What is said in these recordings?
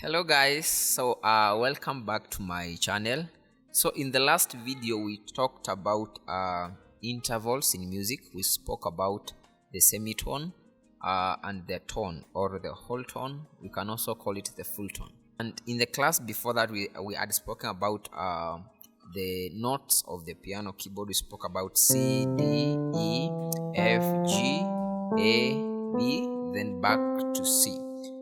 Hello guys, welcome back to my channel. So in the last video we talked about intervals in music. We spoke about the semitone and the tone, or the whole tone. We can also call it the full tone. And in the class before that we had spoken about the notes of the piano keyboard. We spoke about C, D, E, F, G, A, B, then back to C.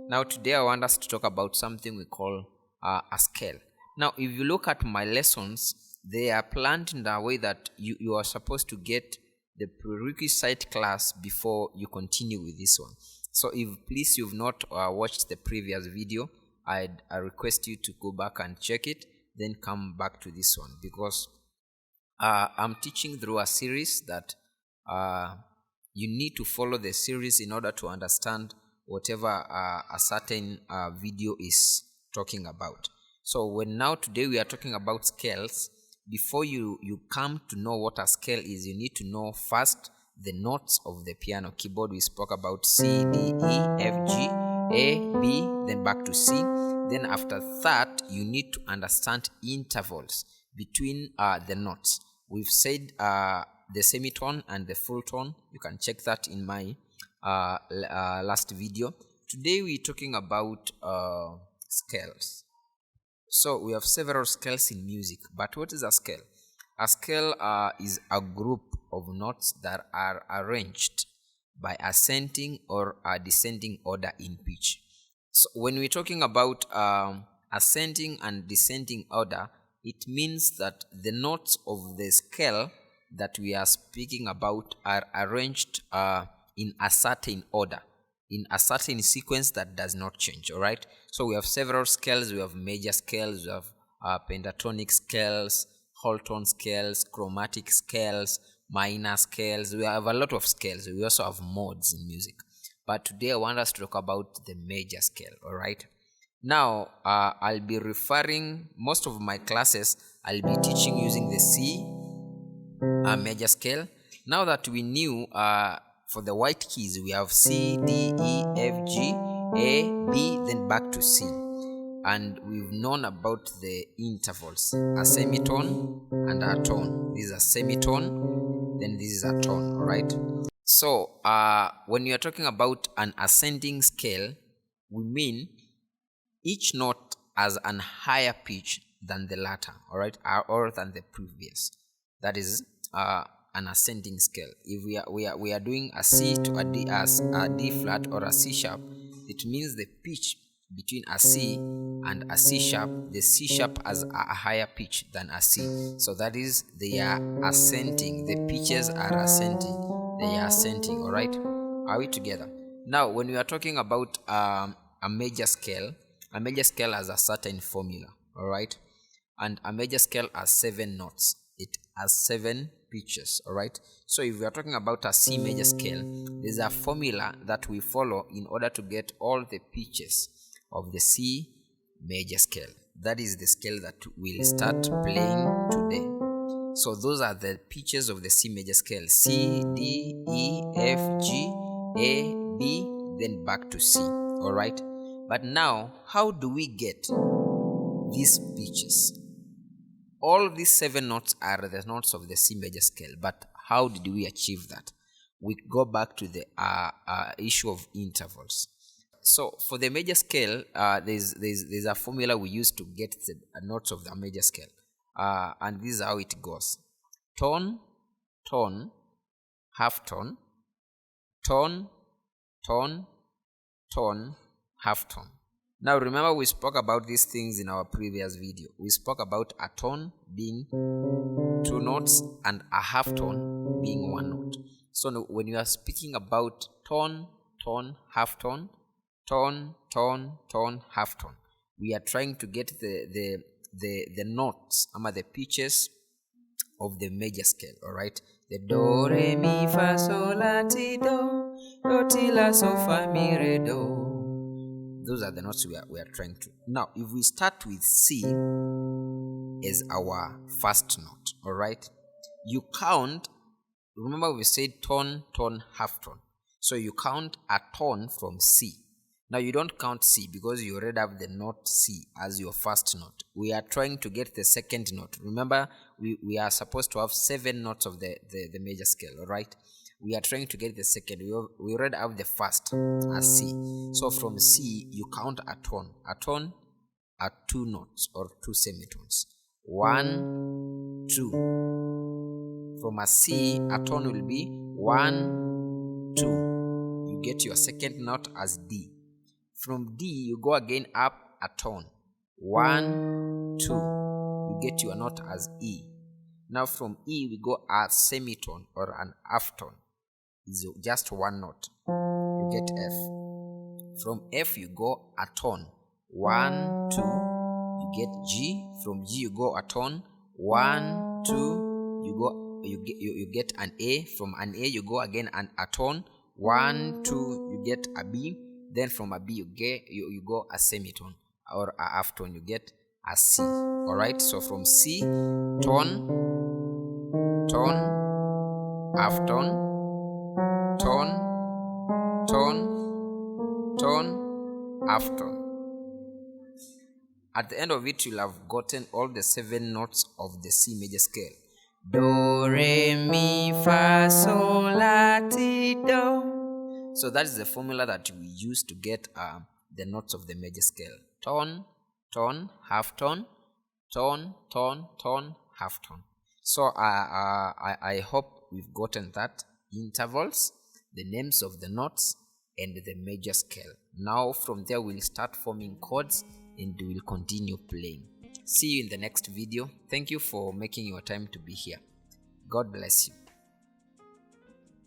Now today I want us to talk about something we call a scale. Now if you look at my lessons, they are planned in a way that you are supposed to get the prerequisite class before you continue with this one. So if please you've not watched the previous video, I request you to go back and check it, then come back to this one, because I'm teaching through a series that you need to follow the series in order to understand whatever a certain video is talking about. So today we are talking about scales. Before you come to know what a scale is, you need to know first the notes of the piano keyboard. We spoke about C, D, E, F, G, A, B, then back to C. Then after that, you need to understand intervals between the notes. We've said the semitone and the full tone. You can check that in my last video. Today we're talking about scales. So we have several scales in music, but what is a scale? A scale is a group of notes that are arranged by ascending or descending order in pitch. So when we're talking about ascending and descending order, it means that the notes of the scale that we are speaking about are arranged in a certain order, in a certain sequence that does not change. All right, so we have several scales. We have major scales, we have pentatonic scales, whole tone scales, chromatic scales, minor scales. We have a lot of scales. We also have modes in music, but today I want us to talk about the major scale. All right, now I'll be referring most of my classes, I'll be teaching using the C major scale. Now that we knew for the white keys, we have C, D, E, F, G, A, B, then back to C. And we've known about the intervals, a semitone and a tone. This is a semitone, then this is a tone, all right? So when you're talking about an ascending scale, we mean each note has an higher pitch than the latter, all right, or than the previous. That is an ascending scale. If we are doing a C to a D flat or a C sharp, it means the pitch between a C and a C sharp, the C sharp has a higher pitch than a C. So that is, they are ascending. The pitches are ascending. They are ascending. All right. Are we together? Now, when we are talking about a major scale has a certain formula. All right, and a major scale has 7 notes. It has 7 pitches. All right, so if we are talking about a C major scale, there's a formula that we follow in order to get all the pitches of the C major scale. That is the scale that we'll start playing today. So those are the pitches of the C major scale: C, D, E, F, G, A, B, then back to C. All right, but now how do we get these pitches? All these 7 notes are the notes of the C major scale, but how did we achieve that? We go back to the issue of intervals. So for the major scale, there's a formula we use to get the notes of the major scale, and this is how it goes: tone, tone, half tone, tone, tone, tone, half tone. Now remember, we spoke about these things in our previous video. We spoke about a tone being 2 notes and a half tone being 1 note. So when you are speaking about tone, tone, half tone, tone, tone, tone, half tone, we are trying to get the notes, the pitches of the major scale. All right, the do, re, mi, fa, sol, la, ti, do, ti, la, so, fa, mi, re, do. Those are the notes we are trying to. Now, if we start with C as our first note, all right, you count. Remember, we said tone, tone, half tone. So you count a tone from C. Now you don't count C because you already have the note C as your first note. We are trying to get the second note. Remember, we are supposed to have 7 notes of the major scale, alright? We are trying to get the second. We already have the first as C. So from C, you count a tone. A tone are 2 notes or 2 semitones. 1, 2. From a C, a tone will be 1, 2. You get your second note as D. From D, you go again up a tone. 1, 2. You get your note as E. Now from E, we go a semitone or an half tone. It's just 1 note. You get F. From F, you go a tone. 1, 2. You get G. From G, you go a tone. 1, 2. You get an A. From an A, you go again a tone. 1, 2. You get a B. Then from a B you go a semitone or a half tone, you get a C. Alright, so from C, tone, tone, half tone, tone, tone, tone, half tone. At the end of it, you'll have gotten all the 7 notes of the C major scale. Do, re, mi, fa, sol, la, ti, do. So that is the formula that we use to get the notes of the major scale. Tone, tone, half tone, tone, tone, tone, half tone. So I hope we've gotten that. Intervals, the names of the notes, and the major scale. Now from there we'll start forming chords and we'll continue playing. See you in the next video. Thank you for making your time to be here. God bless you.